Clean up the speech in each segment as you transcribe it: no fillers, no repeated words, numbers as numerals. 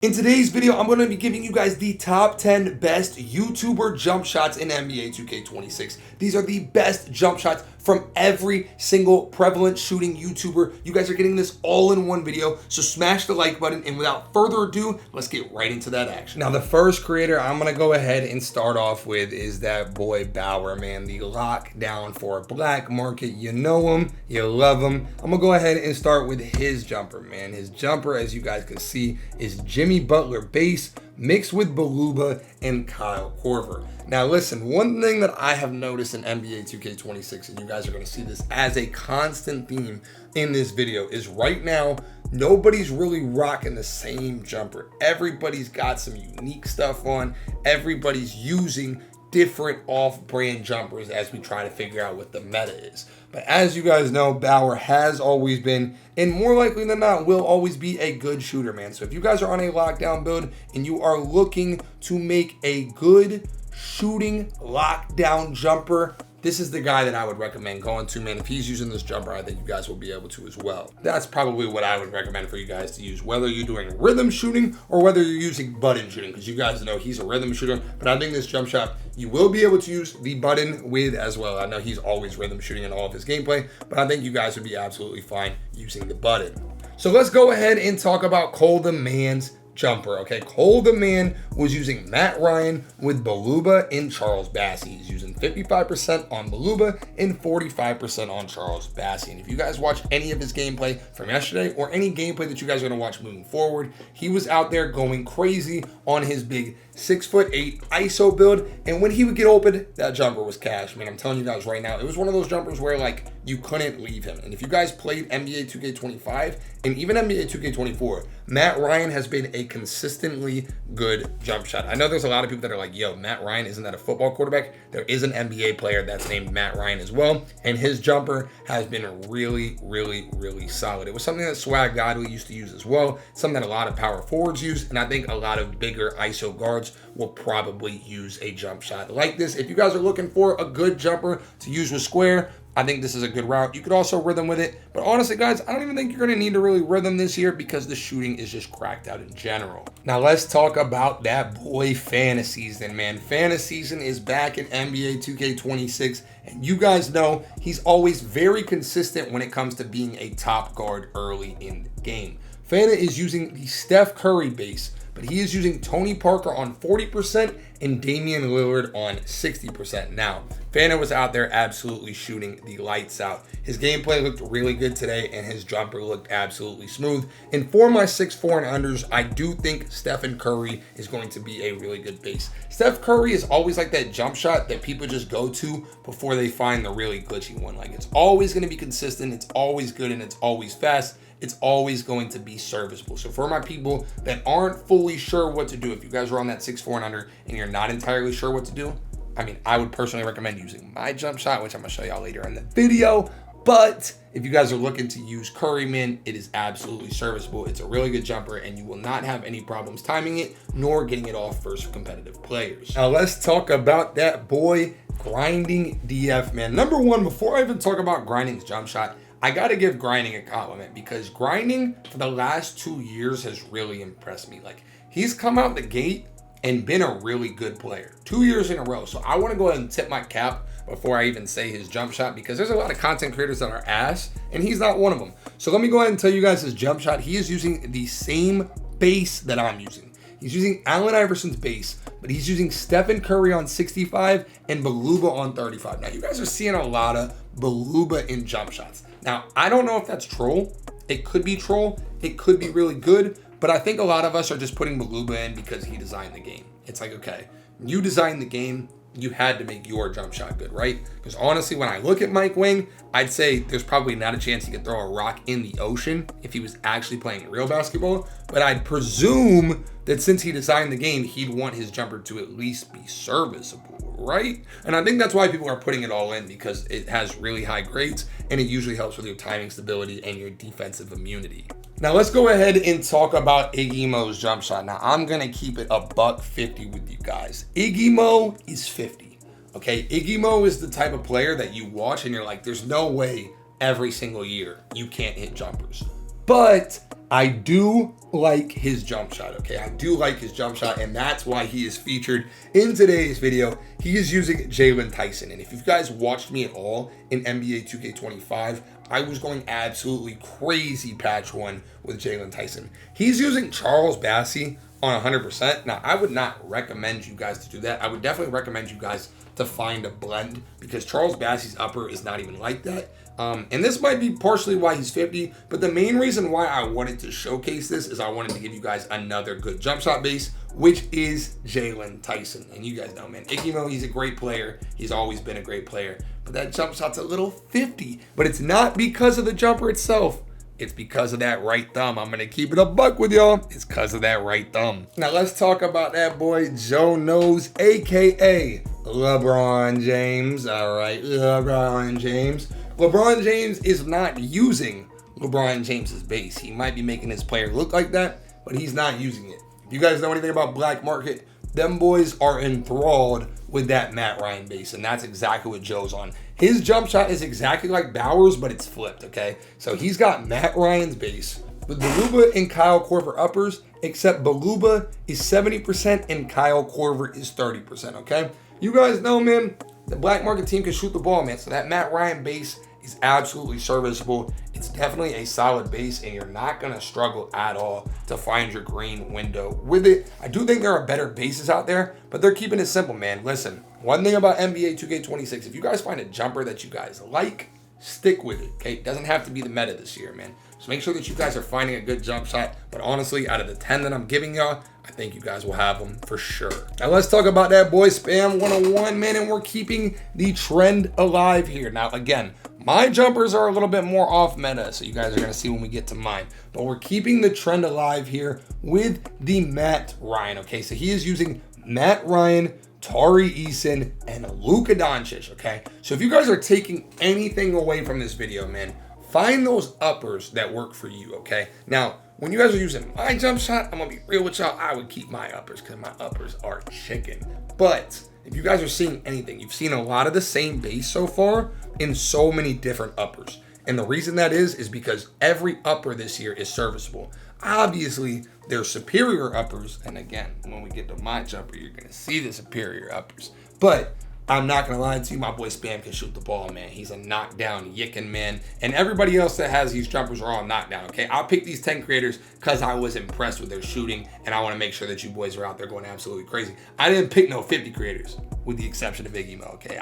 In today's video, I'm going to be giving you guys the top 10 best YouTuber jump shots in NBA 2K26. These are the best jump shots from every single prevalent shooting YouTuber. You guys are getting this all in one video, so smash the like button, and without further ado, let's get right into that action. Now, the first creator I'm going to go ahead and start off with is that boy Bower, man, the lockdown for black market. You know him, you love him. I'm going to go ahead and start with his jumper, man. His jumper, as you guys can see, is Jimmy Butler base mixed with Baluba and Kyle Korver. Now listen, one thing that I have noticed in NBA 2K26, and you guys are going to see this as a constant theme in this video, is right now nobody's really rocking the same jumper. Everybody's got some unique stuff on. Everybody's using different off-brand jumpers as we try to figure out what the meta is. But as you guys know, Bower has always been, and more likely than not, will always be a good shooter, man. So if you guys are on a lockdown build and you are looking to make a good shooting lockdown jumper, this is the guy that I would recommend going to, man. If he's using this jumper, I think you guys will be able to as well. That's probably what I would recommend for you guys to use, whether you're doing rhythm shooting or whether you're using button shooting, because you guys know he's a rhythm shooter. But I think this jump shot, you will be able to use the button with as well. I know he's always rhythm shooting in all of his gameplay, but I think you guys would be absolutely fine using the button. So let's go ahead and talk about Cole the Man's jumper. Okay, Cole the Man was using Matt Ryan with Baluba and Charles Bassey. He's using 55% on Baluba and 45% on Charles Bassey. And if you guys watch any of his gameplay from yesterday or any gameplay that you guys are going to watch moving forward, he was out there going crazy on his big 6'8" ISO build, and when he would get open, that jumper was cash. Man, I'm telling you guys right now, it was one of those jumpers where like you couldn't leave him. And if you guys played NBA 2K25 and even NBA 2K24, Matt Ryan has been a consistently good jump shot. I know there's a lot of people that are like, yo, Matt Ryan, isn't that a football quarterback? There is an NBA player that's named Matt Ryan as well, and his jumper has been really, really, really solid. It was something that Swag Godly used to use as well, something that a lot of power forwards use, and I think a lot of bigger ISO guards will probably use a jump shot like this. If you guys are looking for a good jumper to use with square, I think this is a good route. You could also rhythm with it, but honestly guys, I don't even think you're going to need to really rhythm this here because the shooting is just cracked out in general. Now let's talk about that boy Fantasies then, man. Fantasies is back in NBA 2K26, and you guys know he's always very consistent when it comes to being a top guard early in the game. Fanta is using the Steph Curry base, but he is using Tony Parker on 40% and Damian Lillard on 60%. Now, Fanta was out there absolutely shooting the lights out. His gameplay looked really good today, and his jumper looked absolutely smooth. And for my 6'4" and unders, I do think Stephen Curry is going to be a really good base. Steph Curry is always like that jump shot that people just go to before they find the really glitchy one. Like, it's always going to be consistent, it's always good, and it's always fast. It's always going to be serviceable. So for my people that aren't fully sure what to do, if you guys are on that 6'4" and under and you're not entirely sure what to do, I mean, I would personally recommend using my jump shot, which I'm gonna show y'all later in the video. But if you guys are looking to use Curryman, it is absolutely serviceable. It's a really good jumper, and you will not have any problems timing it, nor getting it off versus competitive players. Now let's talk about that boy Grinding DF, man. Number one, before I even talk about Grinding's jump shot, I gotta give Grinding a compliment, because Grinding for the last 2 years has really impressed me. Like, he's come out the gate and been a really good player 2 years in a row. So I want to go ahead and tip my cap before I even say his jump shot, because there's a lot of content creators that are ass, and he's not one of them. So let me go ahead and tell you guys his jump shot. He is using the same base that I'm using. He's using Allen Iverson's base, but he's using Stephen Curry on 65 and Baluba on 35. Now, you guys are seeing a lot of Baluba in jump shots. Now, I don't know if that's troll. It could be troll. It could be really good. But I think a lot of us are just putting Baluba in because he designed the game. It's like, okay, you designed the game. You had to make your jump shot good, right? Because honestly, when I look at Mike Wang, I'd say there's probably not a chance he could throw a rock in the ocean if he was actually playing real basketball. But I'd presume that since he designed the game, he'd want his jumper to at least be serviceable, right? And I think that's why people are putting it all in, because it has really high grades, and it usually helps with your timing stability and your defensive immunity. Now let's go ahead and talk about Iggy Mo's jump shot. Now I'm gonna keep it a $150 with you guys. Iggy Mo is 50. Okay, Iggy Mo is the type of player that you watch and you're like, there's no way every single year you can't hit jumpers. But I do like his jump shot, okay? I do like his jump shot, and that's why he is featured in today's video. He is using Jalen Tyson, and if you guys watched me at all in NBA 2K25, I was going absolutely crazy patch 1 with Jalen Tyson. He's using Charles Bassey on 100%. Now, I would not recommend you guys to do that. I would definitely recommend you guys to find a blend, because Charles Bassey's upper is not even like that. And this might be partially why he's 50, but the main reason why I wanted to showcase this is I wanted to give you guys another good jump shot base, which is Jalen Tyson. And you guys know, man, Iggy Mo, he's a great player. He's always been a great player, but that jump shot's a little 50. But it's not because of the jumper itself. It's because of that right thumb. I'm going to keep it a buck with y'all. It's because of that right thumb. Now, let's talk about that boy, Joe Knows, a.k.a. LeBron James. All right, LeBron James. LeBron James is not using LeBron James's base. He might be making his player look like that, but he's not using it. If you guys know anything about Black Market, them boys are enthralled with that Matt Ryan base, and that's exactly what Joe's on. His jump shot is exactly like Bowers, but it's flipped, okay? So he's got Matt Ryan's base with Beluba and Kyle Korver uppers, except Beluba is 70% and Kyle Korver is 30%, okay? You guys know, man, the Black Market team can shoot the ball, man. So that Matt Ryan base is absolutely serviceable. It's definitely a solid base, and you're not going to struggle at all to find your green window with it. I do think there are better bases out there, but they're keeping it simple, man. Listen, one thing about NBA 2K26, if you guys find a jumper that you guys like, stick with it, okay? It doesn't have to be the meta this year, man. So make sure that you guys are finding a good jump shot. But honestly, out of the 10 that I'm giving y'all, I think you guys will have them for sure. Now let's talk about that boy Spam 101, man, and we're keeping the trend alive here. Now, again, my jumpers are a little bit more off meta, so you guys are gonna see when we get to mine. But we're keeping the trend alive here with the Matt Ryan, okay? So he is using Matt Ryan, Tari Eason, and Luka Doncic, okay? So if you guys are taking anything away from this video, man, find those uppers that work for you, okay? Now, when you guys are using my jump shot, I'm gonna be real with y'all, I would keep my uppers because my uppers are chicken. But if you guys are seeing anything, you've seen a lot of the same base so far in so many different uppers. And the reason that is because every upper this year is serviceable. Obviously, there's superior uppers, and again, when we get to my jumper, you're gonna see the superior uppers. But I'm not gonna lie to you, my boy Spam can shoot the ball, man. He's a knockdown yickin' man. And everybody else that has these jumpers are all knockdown, okay? I'll pick these 10 creators because I was impressed with their shooting, and I wanna make sure that you boys are out there going absolutely crazy. I didn't pick no 50 creators, with the exception of Iggy Mo, okay?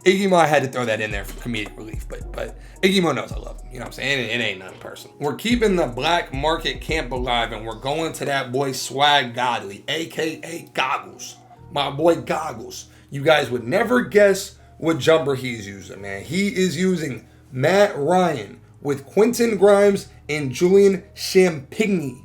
Iggy Mo, I had to throw that in there for comedic relief, but Iggy Mo knows I love him, you know what I'm saying? It ain't nothing personal. We're keeping the Black Market camp alive, and we're going to that boy Swag Godly, a.k.a. Goggles. My boy Goggles. You guys would never guess what jumper he's using, man. He is using Matt Ryan with Quentin Grimes and Julian Champagne.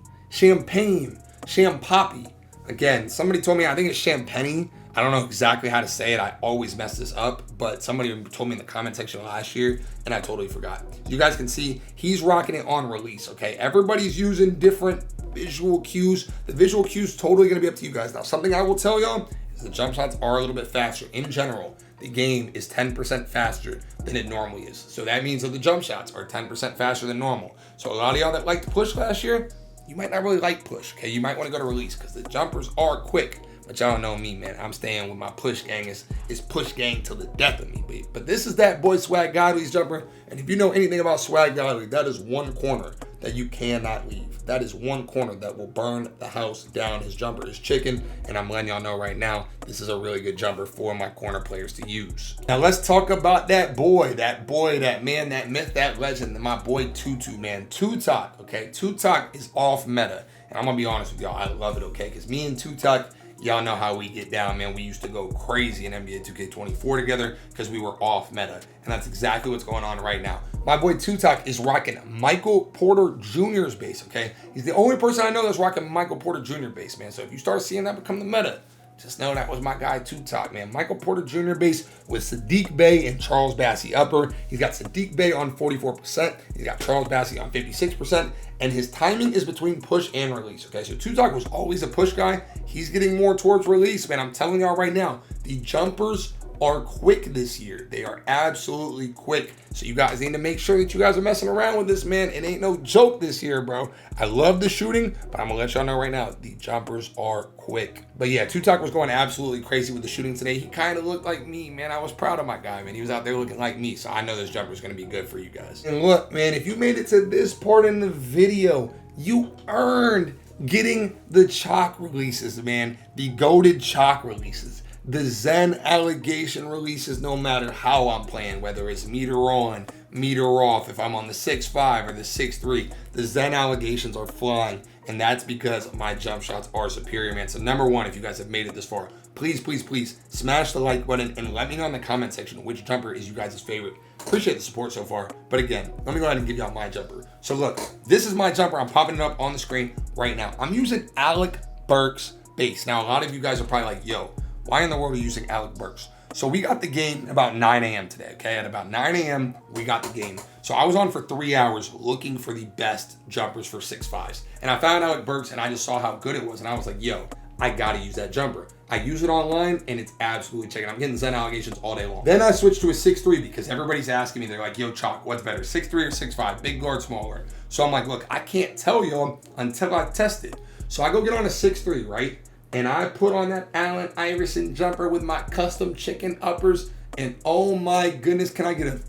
Again, somebody told me, I think it's Champagne. I don't know exactly how to say it. I always mess this up, but somebody told me in the comment section last year, and I totally forgot. You guys can see he's rocking it on release, okay? Everybody's using different visual cues. The visual cues totally gonna be up to you guys. Now, something I will tell y'all, the jump shots are a little bit faster. In general, the game is 10% faster than it normally is. So that means that the jump shots are 10% faster than normal. So a lot of y'all that liked push last year, you might not really like push, okay? You might want to go to release because the jumpers are quick. But y'all know me, man. I'm staying with my push gang. It's push gang till the death of me. But this is that boy Swag Godly's jumper. And if you know anything about Swag Godly, that is one corner that you cannot leave. That is one corner that will burn the house down. His jumper is chicken. And I'm letting y'all know right now, this is a really good jumper for my corner players to use. Now let's talk about that boy, that man, that myth, that legend, my boy Tutu, man. Tutu, okay? Tutu is off meta. And I'm going to be honest with y'all. I love it, okay? Because me and Tutu, y'all know how we get down, man. We used to go crazy in NBA 2K24 together because we were off meta. And that's exactly what's going on right now. My boy Tutu is rocking Michael Porter Jr.'s base, okay? He's the only person I know that's rocking Michael Porter Jr. base, man. So if you start seeing that become the meta, just know that was my guy Tutu, man. Michael Porter Jr. base with Sadiq Bey and Charles Bassey upper. He's got Sadiq Bey on 44%. He's got Charles Bassey on 56%. And his timing is between push and release, okay? So Tutu was always a push guy. He's getting more towards release, man. I'm telling y'all right now, the jumpers are quick this year. They are absolutely quick. So you guys need to make sure that you guys are messing around with this, man. It ain't no joke this year, bro. I love the shooting, but I'm gonna let y'all know right now, the jumpers are quick. But yeah, Tutu was going absolutely crazy with the shooting today. He kind of looked like me, man. I was proud of my guy, man. He was out there looking like me, so I know this jumper is gonna be good for you guys. And look, man, if you made it to this part in the video, you earned getting the Choc releases, man. The goated Choc releases. The Zen allegation releases, no matter how I'm playing, whether it's meter on, meter off, if I'm on the 6.5 or the 6.3, the Zen allegations are flying, and that's because my jump shots are superior, man. So number one, if you guys have made it this far, please, please, please smash the like button and let me know in the comment section which jumper is you guys' favorite. Appreciate the support so far. But again, let me go ahead and give y'all my jumper. So look, this is my jumper. I'm popping it up on the screen right now. I'm using Alec Burks base. Now, a lot of you guys are probably like, yo, why in the world are you using Alec Burks? So we got the game about 9 a.m. today, okay? At about 9 a.m., we got the game. So I was on for 3 hours looking for the best jumpers for 6.5s. And I found Alec Burks, and I just saw how good it was. And I was like, yo, I gotta use that jumper. I use it online, and it's absolutely checking. I'm getting Zen allegations all day long. Then I switched to a 6.3 because everybody's asking me. They're like, yo, Choc, what's better, 6.3 or 6.5? Big guard, small guard. So I'm like, look, I can't tell you until I test it. So I go get on a 6.3, right? And I put on that Allen Iverson jumper with my custom chicken uppers. And oh my goodness, can I get a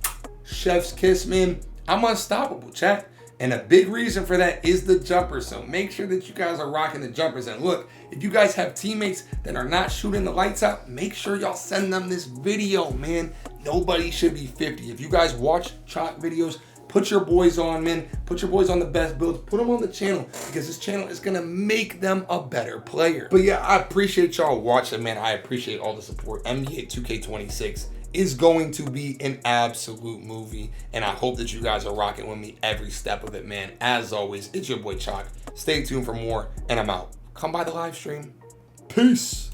chef's kiss, man? I'm unstoppable, chat. And a big reason for that is the jumper. So make sure that you guys are rocking the jumpers. And look, if you guys have teammates that are not shooting the lights out, make sure y'all send them this video, man. Nobody should be 50. If you guys watch Choc videos, put your boys on, man. Put your boys on the best builds. Put them on the channel because this channel is going to make them a better player. But yeah, I appreciate y'all watching, man. I appreciate all the support. NBA 2K26 is going to be an absolute movie, and I hope that you guys are rocking with me every step of it, man. As always, it's your boy Choc. Stay tuned for more, and I'm out. Come by the live stream. Peace.